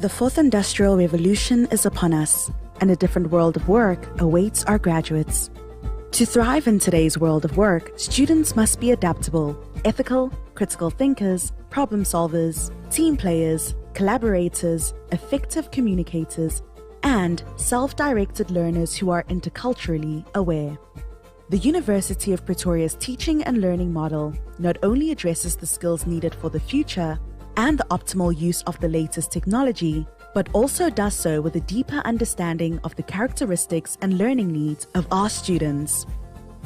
The fourth industrial revolution is upon us, and a different world of work awaits our graduates. To thrive in today's world of work, students must be adaptable, ethical, critical thinkers, problem solvers, team players, collaborators, effective communicators, and self-directed learners who are interculturally aware. The University of Pretoria's teaching and learning model not only addresses the skills needed for the future and the optimal use of the latest technology, but also does so with a deeper understanding of the characteristics and learning needs of our students.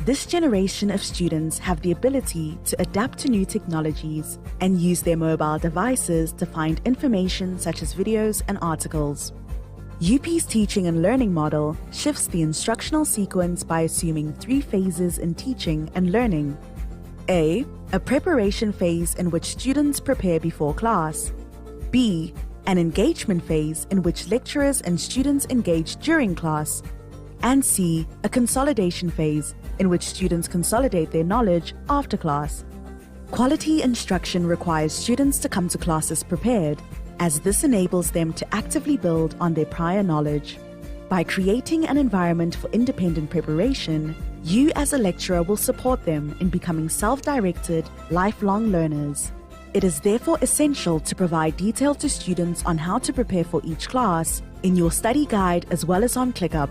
This generation of students have the ability to adapt to new technologies and use their mobile devices to find information such as videos and articles. UP's teaching and learning model shifts the instructional sequence by assuming 3 phases in teaching and learning. A preparation phase in which students prepare before class. B, an engagement phase in which lecturers and students engage during class. And C, a consolidation phase in which students consolidate their knowledge after class. Quality instruction requires students to come to classes prepared, as this enables them to actively build on their prior knowledge. By creating an environment for independent preparation, you as a lecturer will support them in becoming self-directed, lifelong learners. It is therefore essential to provide detail to students on how to prepare for each class in your study guide as well as on ClickUp.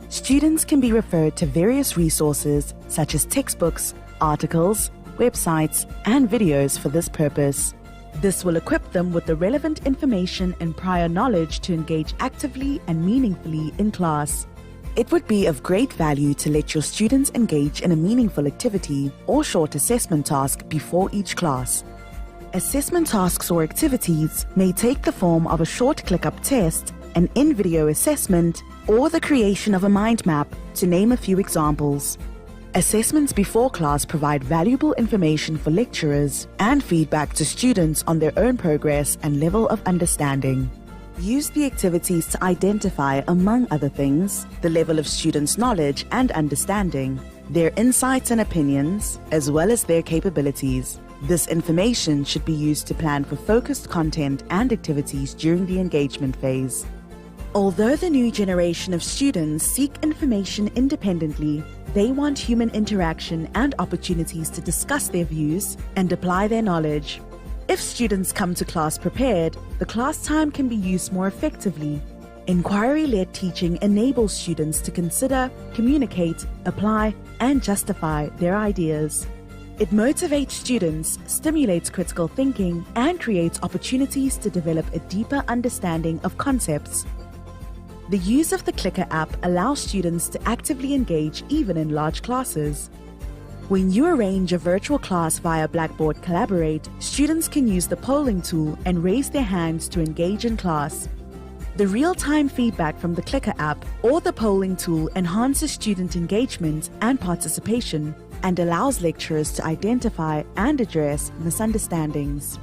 Students can be referred to various resources such as textbooks, articles, websites, and videos for this purpose. This will equip them with the relevant information and prior knowledge to engage actively and meaningfully in class. It would be of great value to let your students engage in a meaningful activity or short assessment task before each class. Assessment tasks or activities may take the form of a short ClickUp test, an in-video assessment, or the creation of a mind map, to name a few examples. Assessments before class provide valuable information for lecturers and feedback to students on their own progress and level of understanding. Use the activities to identify, among other things, the level of students' knowledge and understanding, their insights and opinions, as well as their capabilities. This information should be used to plan for focused content and activities during the engagement phase. Although the new generation of students seek information independently, they want human interaction and opportunities to discuss their views and apply their knowledge. If students come to class prepared, the class time can be used more effectively. Inquiry-led teaching enables students to consider, communicate, apply, and justify their ideas. It motivates students, stimulates critical thinking, and creates opportunities to develop a deeper understanding of concepts. The use of the Clicker app allows students to actively engage even in large classes. When you arrange a virtual class via Blackboard Collaborate, students can use the polling tool and raise their hands to engage in class. The real-time feedback from the Clicker app or the polling tool enhances student engagement and participation and allows lecturers to identify and address misunderstandings.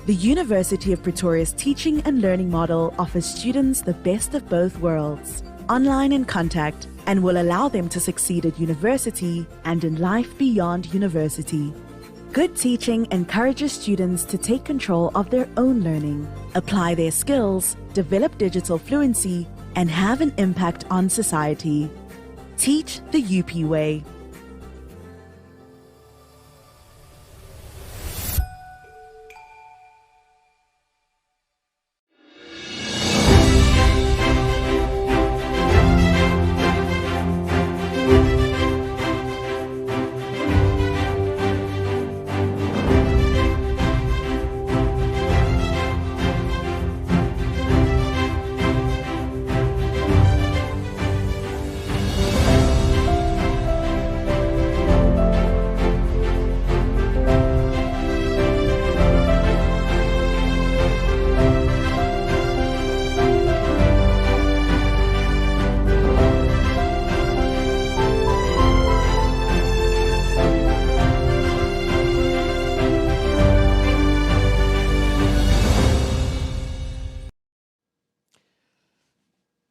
The University of Pretoria's teaching and learning model offers students the best of both worlds, online and contact, and will allow them to succeed at university and in life beyond university. Good teaching encourages students to take control of their own learning, apply their skills, develop digital fluency, and have an impact on society. Teach the UP way.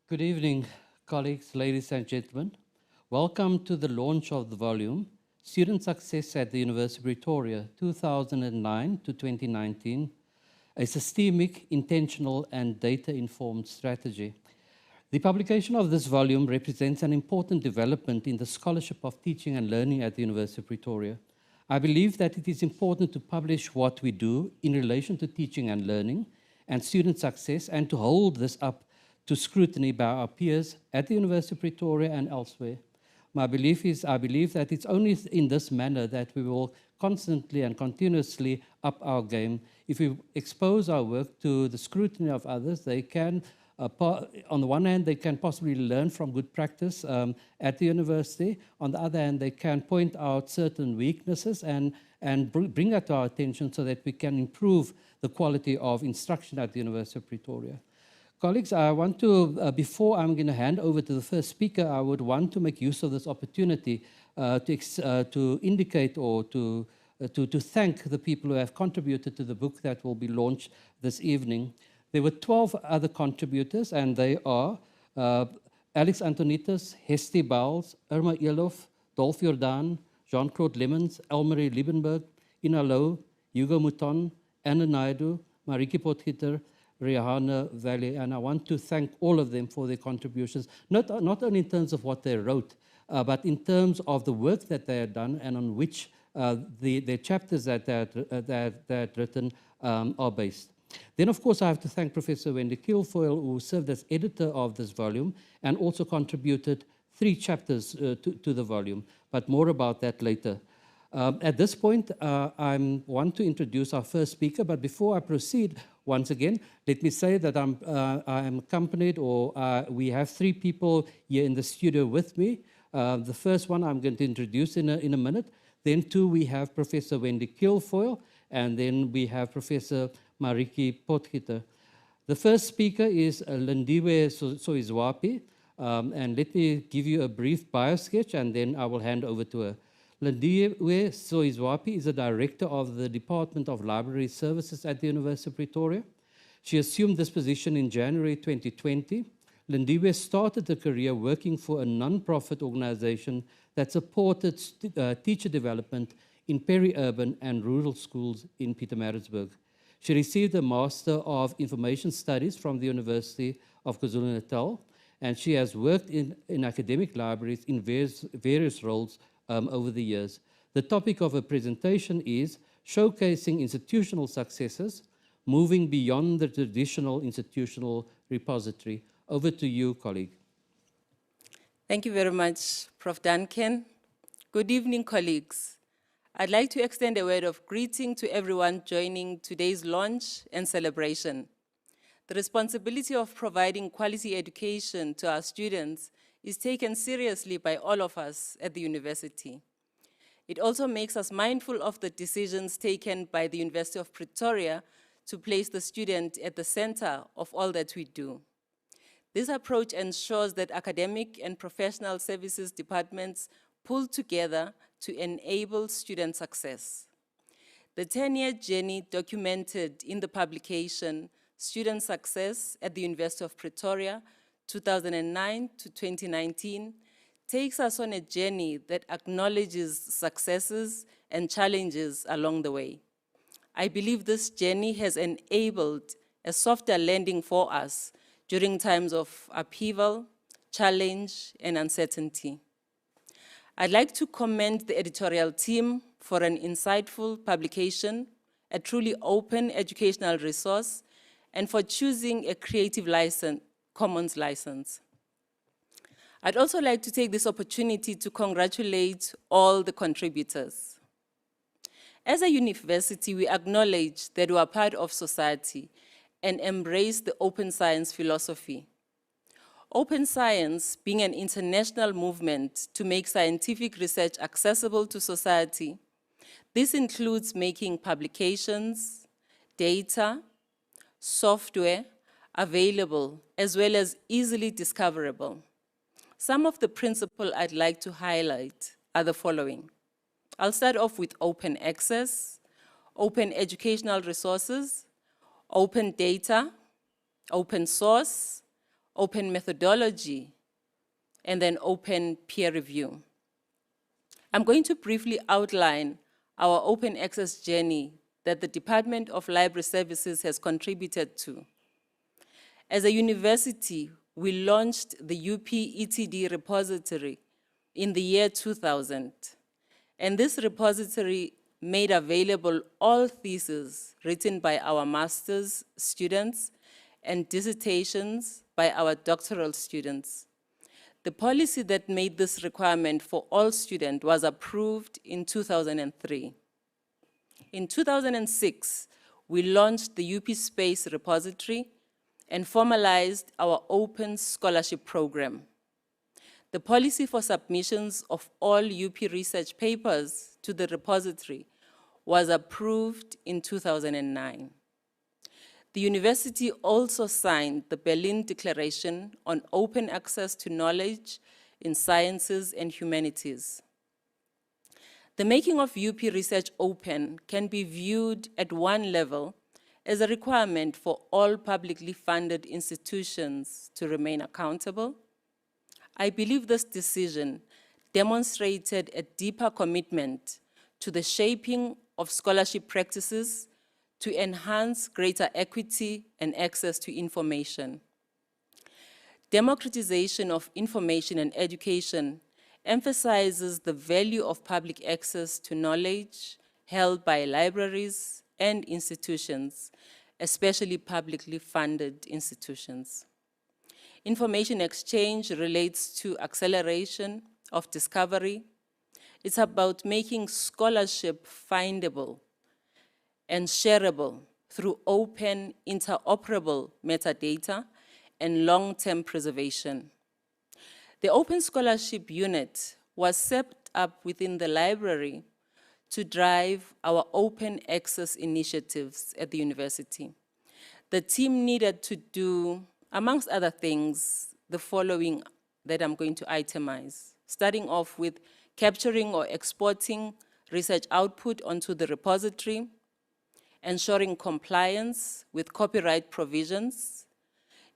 Good evening, colleagues, ladies and gentlemen. Welcome to the launch of the volume, Student Success at the University of Pretoria, 2009 to 2019, a systemic, intentional, and data-informed strategy. The publication of this volume represents an important development in the scholarship of teaching and learning at the University of Pretoria. I believe that it is important to publish what we do in relation to teaching and learning and student success, and to hold this up to scrutiny by our peers at the University of Pretoria and elsewhere. My belief is, I believe that it's only in this manner that we will constantly and continuously up our game. If we expose our work to the scrutiny of others, they can, on the one hand, they can possibly learn from good practice at the university. On the other hand, they can point out certain weaknesses and bring that to our attention so that we can improve the quality of instruction at the University of Pretoria. Colleagues, I want to, before I'm going to hand over to the first speaker, I would want to make use of this opportunity to indicate or to thank the people who have contributed to the book that will be launched this evening. There were 12 other contributors, and they are Alex Antonitas, Hesti Bowles, Irma Elof, Dolf Jordan, Jean-Claude Lemons, Elmarie Liebenberg, Ina Low, Hugo Mouton, Anna Naidu, Mariki Potgieter, Rihanna Valley, and I want to thank all of them for their contributions, not only in terms of what they wrote, but in terms of the work that they had done and on which the chapters that they had written are based. Then, of course, I have to thank Professor Wendy Kilfoyle, who served as editor of this volume and also contributed 3 chapters to the volume, but more about that later. At this point, I want to introduce our first speaker, but before I proceed, once again, let me say that I'm accompanied, or we have 3 people here in the studio with me. The first one I'm going to introduce in a minute. Then 2, we have Professor Wendy Kilfoyle, and then we have Professor Mariki Potgieter. The first speaker is Lindiwe Soizwapi, and let me give you a brief bio sketch, and then I will hand over to her. Lindiwe Soizwapi is a director of the Department of Library Services at the University of Pretoria. She assumed this position in January 2020. Lindiwe started her career working for a non-profit organization that supported teacher development in peri-urban and rural schools in Pietermaritzburg. She received a Master of Information Studies from the University of KwaZulu-Natal, and she has worked in academic libraries in various roles over the years. The topic of her presentation is Showcasing Institutional Successes, Moving Beyond the Traditional Institutional Repository. Over to you, colleague. Thank you very much, Prof. Duncan. Good evening, colleagues. I'd like to extend a word of greeting to everyone joining today's launch and celebration. The responsibility of providing quality education to our students is taken seriously by all of us at the university. It also makes us mindful of the decisions taken by the University of Pretoria to place the student at the center of all that we do. This approach ensures that academic and professional services departments pull together to enable student success. The 10-year journey documented in the publication Student Success at the University of Pretoria, 2009 to 2019, takes us on a journey that acknowledges successes and challenges along the way. I believe this journey has enabled a softer landing for us during times of upheaval, challenge, and uncertainty. I'd like to commend the editorial team for an insightful publication, a truly open educational resource, and for choosing a Creative Commons license. I'd also like to take this opportunity to congratulate all the contributors. As a university, we acknowledge that we are part of society and embrace the open science philosophy. Open science being an international movement to make scientific research accessible to society. This includes making publications, data, software available, as well as easily discoverable. Some of the principles I'd like to highlight are the following. I'll start off with open access, open educational resources, open data, open source, open methodology, and then open peer review. I'm going to briefly outline our open access journey that the Department of Library Services has contributed to. As a university, we launched the UP ETD repository in the year 2000, and this repository made available all theses written by our master's students and dissertations by our doctoral students. The policy that made this requirement for all students was approved in 2003. In 2006, we launched the UP Space repository and formalized our open scholarship program. The policy for submissions of all UP research papers to the repository was approved in 2009. The university also signed the Berlin Declaration on Open Access to Knowledge in Sciences and Humanities. The making of UP research open can be viewed at one level as a requirement for all publicly funded institutions to remain accountable. I believe this decision demonstrated a deeper commitment to the shaping of scholarship practices to enhance greater equity and access to information. Democratization of information and education emphasizes the value of public access to knowledge held by libraries and institutions, especially publicly funded institutions. Information exchange relates to acceleration of discovery. It's about making scholarship findable and shareable through open, interoperable metadata and long-term preservation. The Open Scholarship Unit was set up within the library to drive our open access initiatives at the university. The team needed to do, amongst other things, the following that I'm going to itemize, starting off with capturing or exporting research output onto the repository, ensuring compliance with copyright provisions,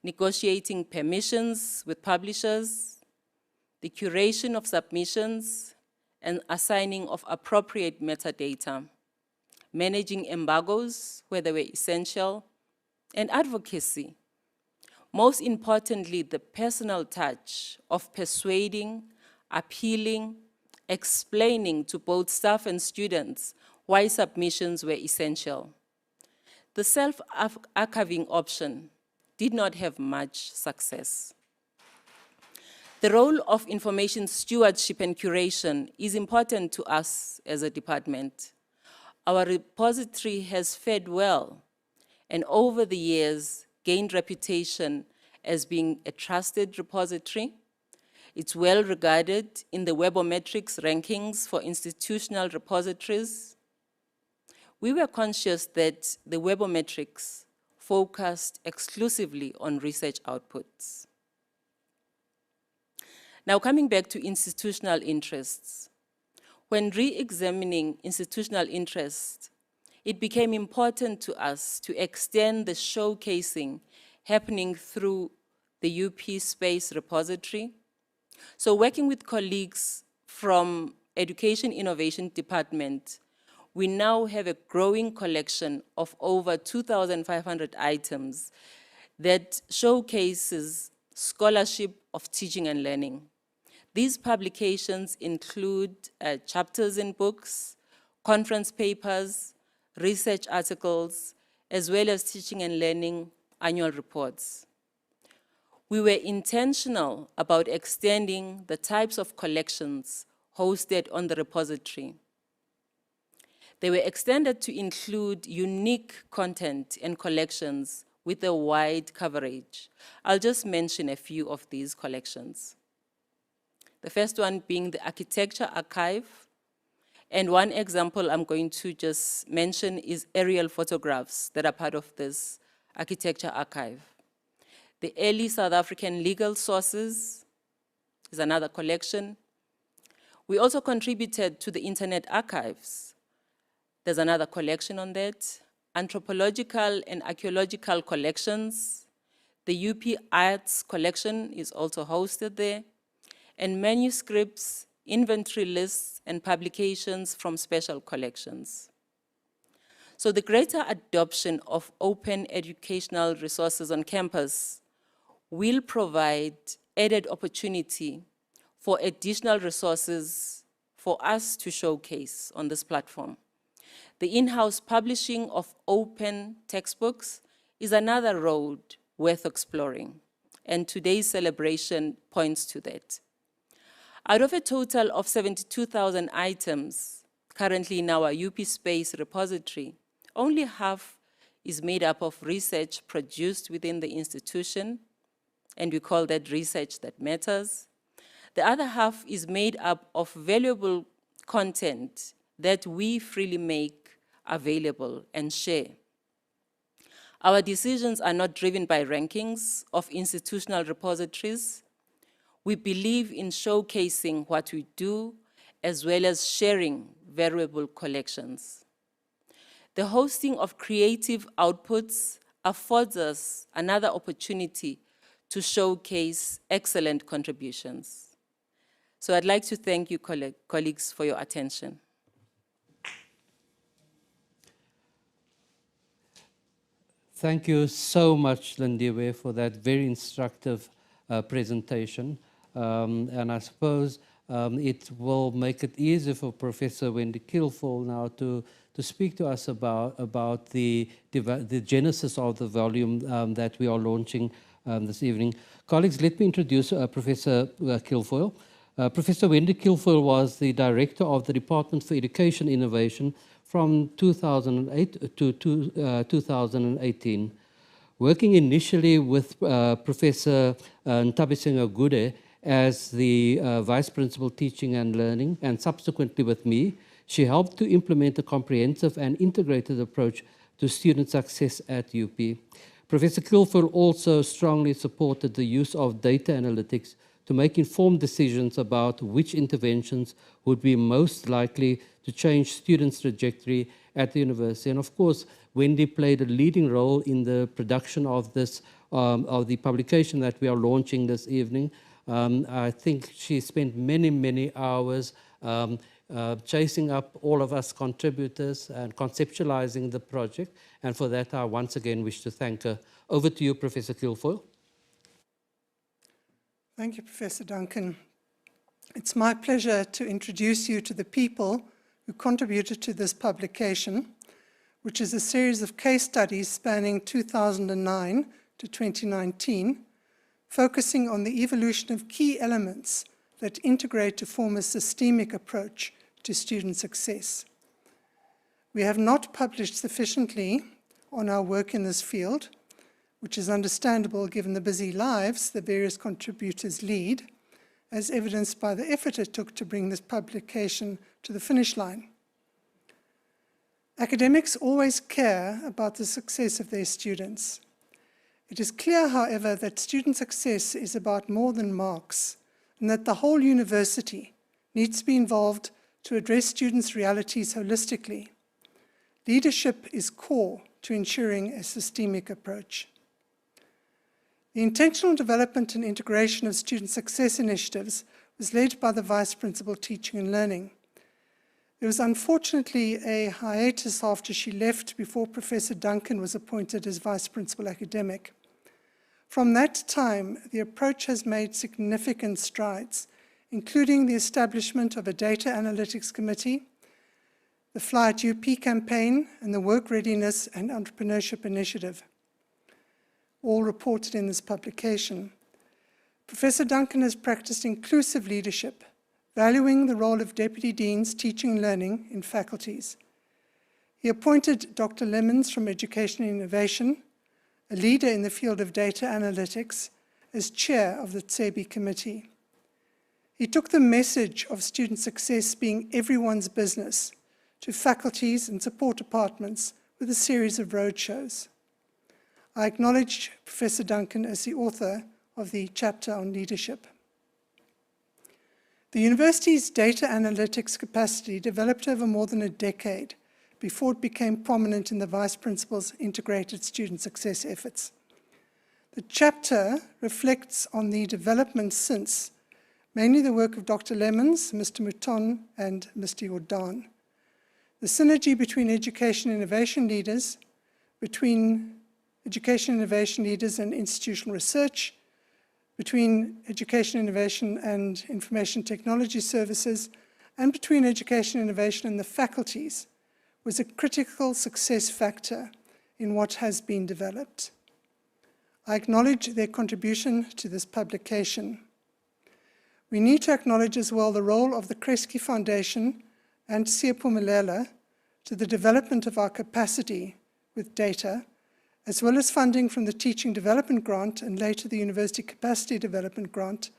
negotiating permissions with publishers, the curation of submissions, and assigning of appropriate metadata, managing embargoes where they were essential, and advocacy. Most importantly, the personal touch of persuading, appealing, explaining to both staff and students why submissions were essential. The self-archiving option did not have much success. The role of information stewardship and curation is important to us as a department. Our repository has fared well, and over the years gained reputation as being a trusted repository. It's well regarded in the Webometrics rankings for institutional repositories. We were conscious that the Webometrics focused exclusively on research outputs. Now, coming back to institutional interests. When re-examining institutional interests, it became important to us to extend the showcasing happening through the UP Space repository. So working with colleagues from Education Innovation Department, we now have a growing collection of over 2,500 items that showcases scholarship of teaching and learning. These publications include chapters in books, conference papers, research articles, as well as teaching and learning annual reports. We were intentional about extending the types of collections hosted on the repository. They were extended to include unique content and collections with a wide coverage. I'll just mention a few of these collections. The first one being the Architecture Archive. And one example I'm going to just mention is aerial photographs that are part of this Architecture Archive. The Early South African Legal Sources is another collection. We also contributed to the Internet Archives. There's another collection on that. Anthropological and archaeological collections. The UP Arts collection is also hosted there. And manuscripts, inventory lists, and publications from special collections. So the greater adoption of open educational resources on campus will provide added opportunity for additional resources for us to showcase on this platform. The in-house publishing of open textbooks is another road worth exploring, and today's celebration points to that. Out of a total of 72,000 items currently in our UP Space repository, only half is made up of research produced within the institution, and we call that research that matters. The other half is made up of valuable content that we freely make available and share. Our decisions are not driven by rankings of institutional repositories. We believe in showcasing what we do as well as sharing valuable collections. The hosting of creative outputs affords us another opportunity to showcase excellent contributions. So I'd like to thank you, colleagues, for your attention. Thank you so much, Lindiwe, for that very instructive presentation. And I suppose it will make it easier for Professor Wendy Kilfoyle now to speak to us about the genesis of the volume that we are launching this evening. Colleagues, let me introduce Professor Kilfoyle. Professor Wendy Kilfoyle was the Director of the Department for Education Innovation from 2008 to 2018. Working initially with Professor Ntabisenga Gude as the Vice Principal Teaching and Learning, and subsequently with me, she helped to implement a comprehensive and integrated approach to student success at UP. Professor Kilfoyle also strongly supported the use of data analytics to make informed decisions about which interventions would be most likely to change students' trajectory at the university. And of course, Wendy played a leading role in the production of this, of the publication that we are launching this evening. I think she spent many, many hours chasing up all of us contributors and conceptualizing the project. And for that, I once again wish to thank her. Over to you, Professor Kilfoyle. Thank you, Professor Duncan. It's my pleasure to introduce you to the people who contributed to this publication, which is a series of case studies spanning 2009 to 2019, focusing on the evolution of key elements that integrate to form a systemic approach to student success. We have not published sufficiently on our work in this field, which is understandable given the busy lives the various contributors lead, as evidenced by the effort it took to bring this publication to the finish line. Academics always care about the success of their students. It is clear, however, that student success is about more than marks, and that the whole university needs to be involved to address students' realities holistically. Leadership is core to ensuring a systemic approach. The intentional development and integration of student success initiatives was led by the Vice Principal Teaching and Learning. There was unfortunately a hiatus after she left before Professor Duncan was appointed as Vice Principal Academic. From that time, the approach has made significant strides, including the establishment of a data analytics committee, the Fly at UP campaign, and the Work Readiness and Entrepreneurship Initiative, all reported in this publication. Professor Duncan has practiced inclusive leadership, valuing the role of Deputy Deans teaching and learning in faculties. He appointed Dr. Lemons from Education and Innovation, a leader in the field of data analytics, as chair of the Tsebi committee. He took the message of student success being everyone's business to faculties and support departments with a series of roadshows. I acknowledge Professor Duncan as the author of the chapter on leadership. The university's data analytics capacity developed over more than a decade before it became prominent in the Vice Principal's integrated student success efforts. The chapter reflects on the development since, mainly the work of Dr. Lemons, Mr. Mouton, and Mr. Jordan. the synergy between education innovation leaders, and institutional research, between education innovation and information technology services, and between education innovation and the faculties was a critical success factor in what has been developed. I acknowledge their contribution to this publication. We need to acknowledge as well the role of the Kresge Foundation and Siphumelele to the development of our capacity with data, as well as funding from the Teaching Development Grant and later the University Capacity Development Grant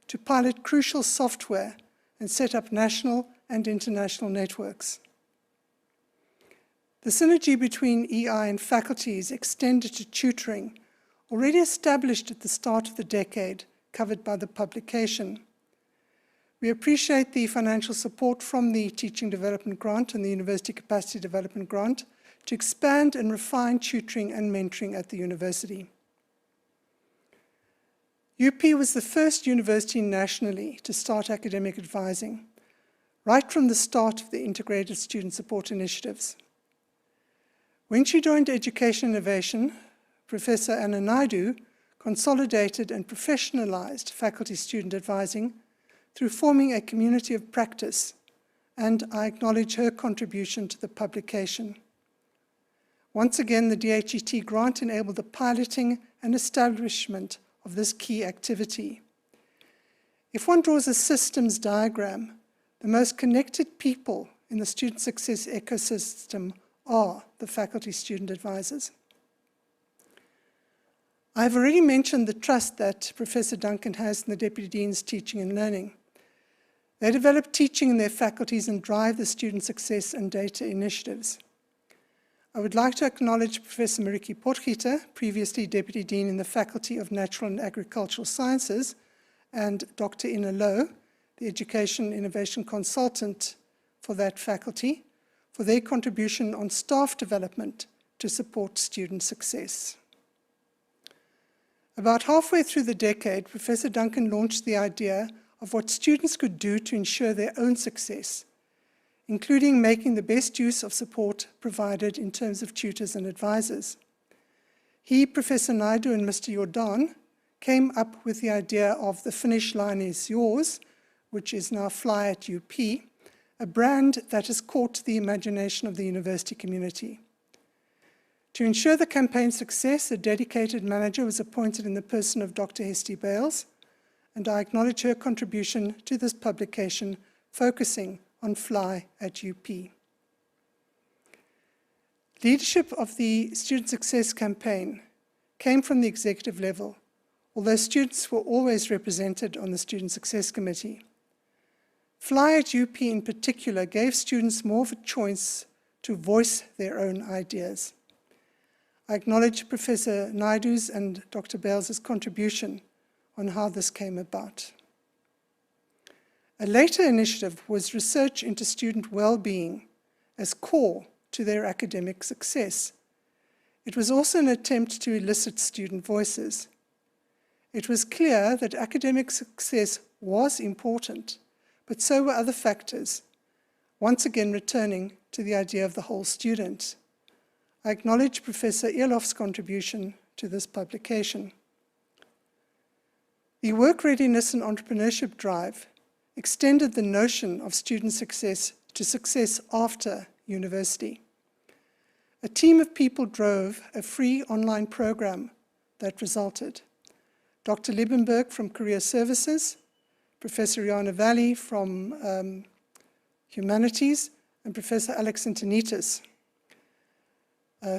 to pilot crucial software and set up national and international networks. The synergy between EI and faculties extended to tutoring, already established at the start of the decade, covered by the publication. We appreciate the financial support from the Teaching Development Grant and the University Capacity Development Grant to expand and refine tutoring and mentoring at the university. UP was the first university nationally to start academic advising, right from the start of the integrated student support initiatives. When she joined Education Innovation, Professor Anna Naidu consolidated and professionalized faculty student advising through forming a community of practice, and I acknowledge her contribution to the publication. Once again, the DHET grant enabled the piloting and establishment of this key activity. If one draws a systems diagram, the most connected people in the student success ecosystem are the faculty student advisors. I've already mentioned the trust that Professor Duncan has in the Deputy Dean's teaching and learning. They develop teaching in their faculties and drive the student success and data initiatives. I would like to acknowledge Professor Mariki Potgieter, previously Deputy Dean in the Faculty of Natural and Agricultural Sciences, and Dr. Ina Lowe, the Education Innovation Consultant for that faculty, for their contribution on staff development to support student success. About halfway through the decade, Professor Duncan launched the idea of what students could do to ensure their own success, including making the best use of support provided in terms of tutors and advisors. He, Professor Naidu, and Mr. Jordan came up with the idea of The Finish Line Is Yours, which is now Fly at UP, a brand that has caught the imagination of the university community. To ensure the campaign's success, a dedicated manager was appointed in the person of Dr. Hesty Bales, and I acknowledge her contribution to this publication, focusing on Fly at UP. Leadership of the Student Success Campaign came from the executive level, although students were always represented on the Student Success Committee. Fly at UP in particular gave students more of a choice to voice their own ideas. I acknowledge Professor Naidu's and Dr. Bales' contribution on how this came about. A later initiative was research into student well-being as core to their academic success. It was also an attempt to elicit student voices. It was clear that academic success was important, but so were other factors, once again returning to the idea of the whole student. I acknowledge Professor Eloff's contribution to this publication. The Work Readiness and Entrepreneurship Drive extended the notion of student success to success after university. A team of people drove a free online program that resulted. Dr. Liebenberg from Career Services, Professor Rihanna Valley from Humanities, and Professor Alex Antonitis,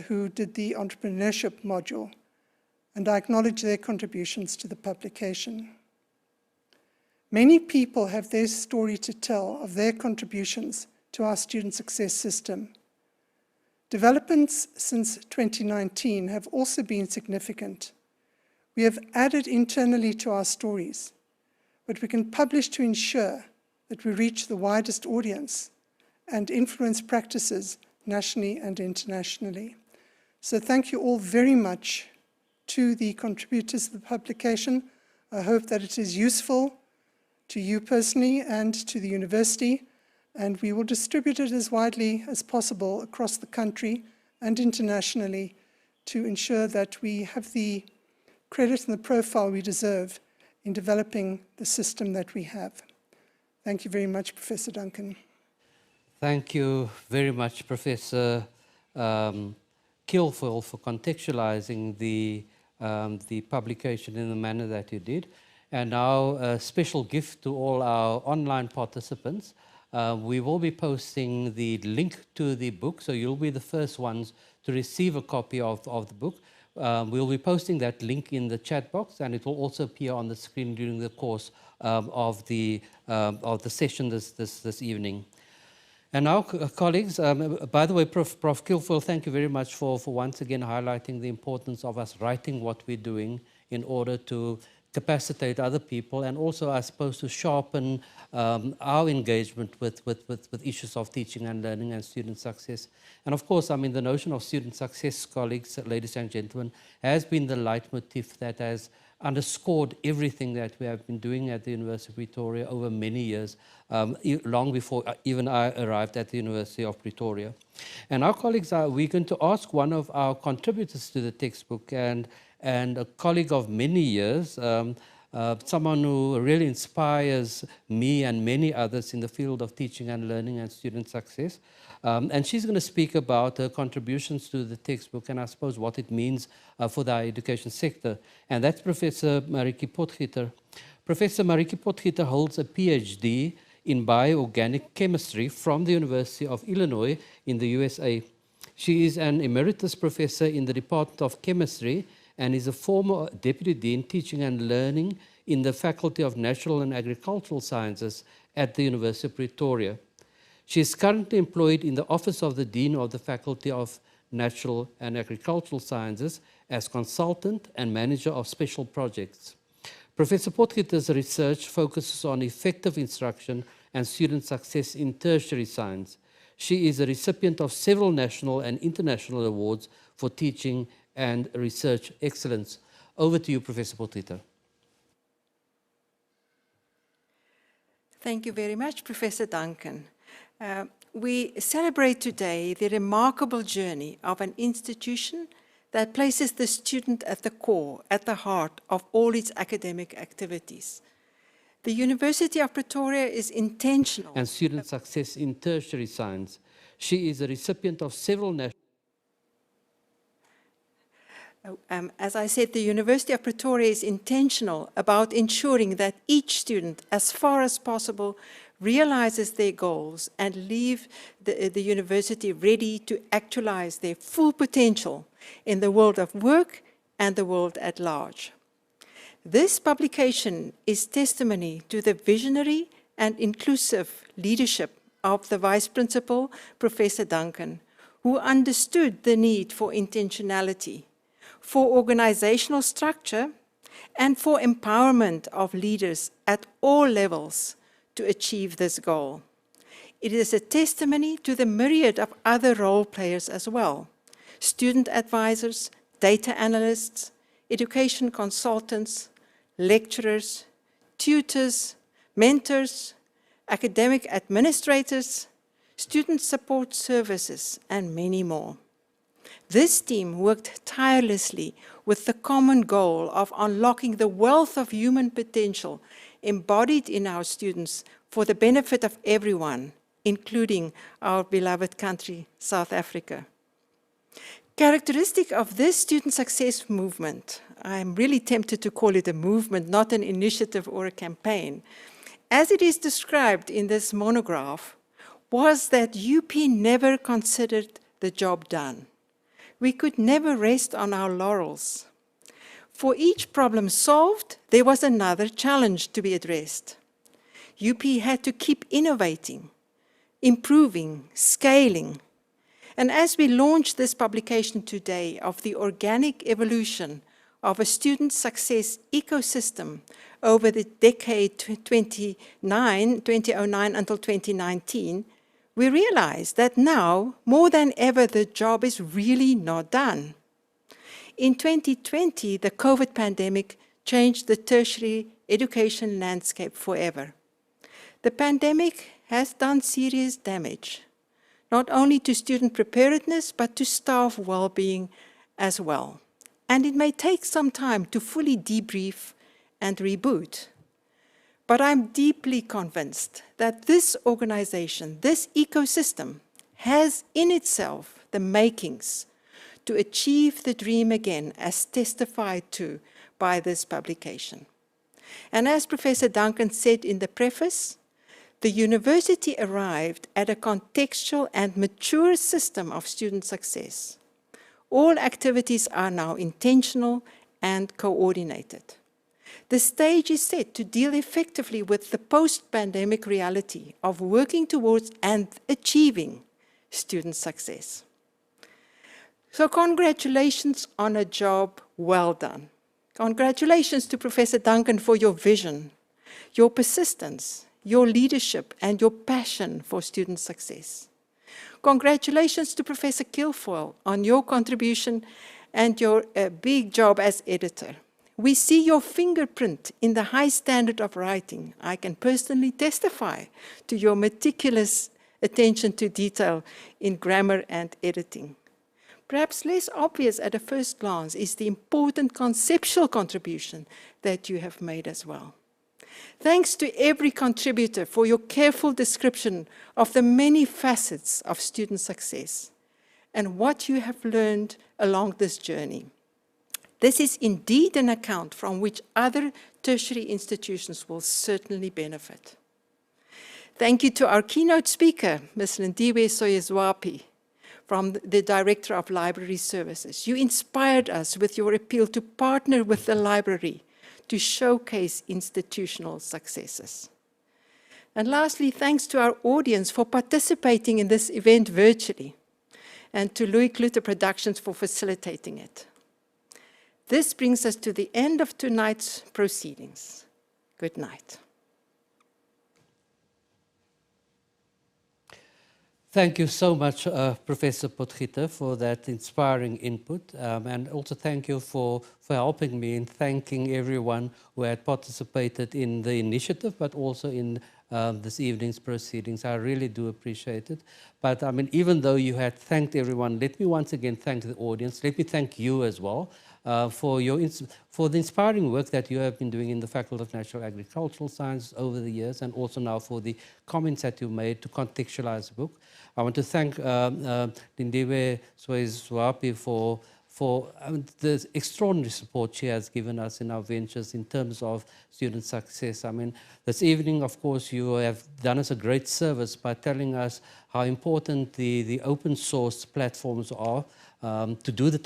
who did the entrepreneurship module, and I acknowledge their contributions to the publication. Many people have their story to tell of their contributions to our student success system. Developments since 2019 have also been significant. We have added internally to our stories, but we can publish to ensure that we reach the widest audience and influence practices nationally and internationally. So thank you all very much to the contributors of the publication. I hope that it is useful to you personally and to the university, and we will distribute it as widely as possible across the country and internationally to ensure that we have the credit and the profile we deserve in developing the system that we have. Thank you very much, Professor Duncan. Thank you very much, Professor Kilfoyle, for contextualizing the publication in the manner that you did. And now a special gift to all our online participants. We will be posting the link to the book, so you'll be the first ones to receive a copy of the book. We'll be posting that link in the chat box, and it will also appear on the screen during the course of the session this evening. And now, colleagues, by the way, Prof. Kilfoyle, thank you very much for once again highlighting the importance of us writing what we're doing in order to capacitate other people, and also, I suppose, to sharpen our engagement with issues of teaching and learning and student success. And of course, I mean, the notion of student success, colleagues, ladies and gentlemen, has been the leitmotif that has underscored everything that we have been doing at the University of Pretoria over many years, long before even I arrived at the University of Pretoria. And our colleagues, we're going to ask one of our contributors to the textbook and a colleague of many years, someone who really inspires me and many others in the field of teaching and learning and student success. And she's going to speak about her contributions to the textbook and I suppose what it means for the higher education sector. And that's Professor Marieke Potgieter. Professor Marieke Potgieter holds a PhD in bioorganic chemistry from the University of Illinois in the USA. She is an emeritus professor in the Department of Chemistry and is a former Deputy Dean Teaching and Learning in the Faculty of Natural and Agricultural Sciences at the University of Pretoria. She is currently employed in the Office of the Dean of the Faculty of Natural and Agricultural Sciences as consultant and manager of special projects. Professor Potgieter's research focuses on effective instruction and student success in tertiary science. She is a recipient of several national and international awards for teaching and research excellence. Over to you, Professor Potgieter. Thank you very much, Professor Duncan. We celebrate today the remarkable journey of an institution that places the student at the core, at the heart of all its academic activities. The University of Pretoria is intentional. And student success in tertiary science. She is a recipient of several national. As I said, the University of Pretoria is intentional about ensuring that each student, as far as possible, realizes their goals and leave the university ready to actualize their full potential in the world of work and the world at large. This publication is testimony to the visionary and inclusive leadership of the Vice Principal, Professor Duncan, who understood the need for intentionality, for organizational structure, and for empowerment of leaders at all levels to achieve this goal. It is a testimony to the myriad of other role players as well: student advisors, data analysts, education consultants, lecturers, tutors, mentors, academic administrators, student support services, and many more. This team worked tirelessly with the common goal of unlocking the wealth of human potential embodied in our students for the benefit of everyone, including our beloved country, South Africa. Characteristic of this student success movement, I'm really tempted to call it a movement, not an initiative or a campaign, as it is described in this monograph, was that UP never considered the job done. We could never rest on our laurels. For each problem solved, there was another challenge to be addressed. UP had to keep innovating, improving, scaling. And as we launch this publication today of the organic evolution of a student success ecosystem over the decade 2009 until 2019, we realize that now, more than ever, the job is really not done. In 2020, the COVID pandemic changed the tertiary education landscape forever. The pandemic has done serious damage, not only to student preparedness, but to staff well-being as well. And it may take some time to fully debrief and reboot. But I'm deeply convinced that this organization, this ecosystem, has in itself the makings to achieve the dream again, as testified to by this publication. And as Professor Duncan said in the preface, the university arrived at a contextual and mature system of student success. All activities are now intentional and coordinated. The stage is set to deal effectively with the post-pandemic reality of working towards and achieving student success. So congratulations on a job well done. Congratulations to Professor Duncan for your vision, your persistence, your leadership, and your passion for student success. Congratulations to Professor Kilfoyle on your contribution and your big job as editor. We see your fingerprint in the high standard of writing. I can personally testify to your meticulous attention to detail in grammar and editing. Perhaps less obvious at a first glance is the important conceptual contribution that you have made as well. Thanks to every contributor for your careful description of the many facets of student success and what you have learned along this journey. This is indeed an account from which other tertiary institutions will certainly benefit. Thank you to our keynote speaker, Ms. Lindiwe Soyezwapi, from the Director of Library Services. You inspired us with your appeal to partner with the library to showcase institutional successes. And lastly, thanks to our audience for participating in this event virtually, and to Louis Klute Productions for facilitating it. This brings us to the end of tonight's proceedings. Good night. Thank you so much, Professor Potgieter, for that inspiring input. And also thank you for helping me in thanking everyone who had participated in the initiative, but also in this evening's proceedings. I really do appreciate it. But I mean, even though you had thanked everyone, let me once again thank the audience. Let me thank you as well for the inspiring work that you have been doing in the Faculty of Natural Agricultural Science over the years, and also now for the comments that you made to contextualize the book. I want to thank Lindiwe Soyezwapi for the extraordinary support she has given us in our ventures in terms of student success. I mean, this evening, of course, you have done us a great service by telling us how important the open source platforms are to do the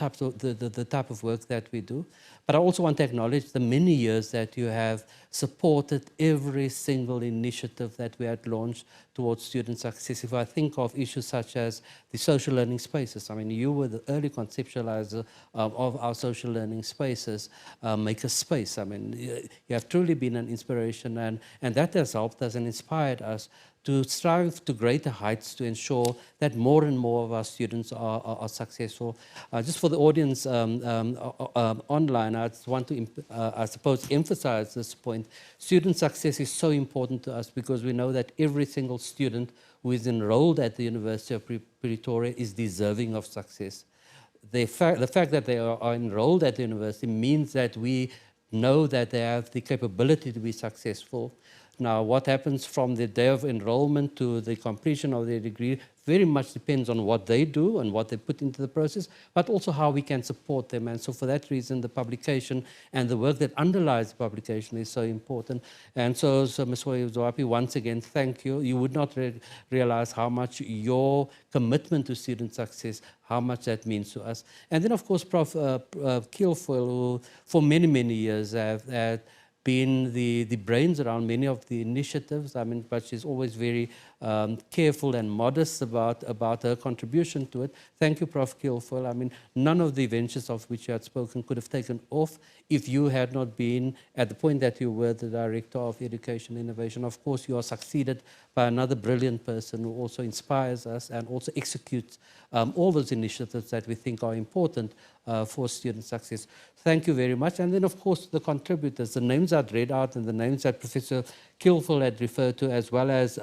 type of work that we do. But I also want to acknowledge the many years that you have supported every single initiative that we had launched towards student success. If I think of issues such as the social learning spaces, I mean, you were the early conceptualizer of our social learning spaces, Maker Space. I mean, you have truly been an inspiration, and that has helped us and inspired us to strive to greater heights to ensure that more and more of our students are successful. Just for the audience online, I just want to, I suppose, emphasize this point. Student success is so important to us because we know that every single student who is enrolled at the University of Pretoria is deserving of success. The fact that they are enrolled at the university means that we know that they have the capability to be successful. Now, what happens from the day of enrollment to the completion of their degree very much depends on what they do and what they put into the process, but also how we can support them. And so for that reason, the publication and the work that underlies the publication is so important. And so Ms. Soyezwapi, once again, thank you. You would not realize how much your commitment to student success, how much that means to us. And then, of course, Prof. Kilfoyle, who for many, many years have been the brains around many of the initiatives. I mean, but she's always very careful and modest about her contribution to it. Thank you, Prof. Kilfoyle. I mean, none of the ventures of which you had spoken could have taken off if you had not been at the point that you were the Director of Education Innovation. Of course, you are succeeded by another brilliant person who also inspires us and also executes all those initiatives that we think are important for student success. Thank you very much. And then, of course, the contributors, the names I'd read out and the names that Professor Kilfoyle had referred to, as well as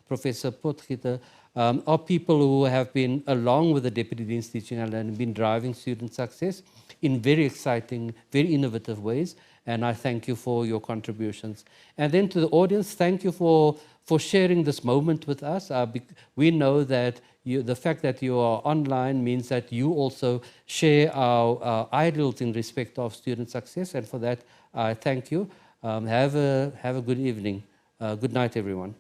Professor Potgieter, are people who have been, along with the Deputy Dean's Teaching and Learning, been driving student success in very exciting, very innovative ways. And I thank you for your contributions. And then to the audience, thank you for sharing this moment with us. We know that the fact that you are online means that you also share our ideals in respect of student success. And for that, I thank you. Have a good evening. Good night, everyone.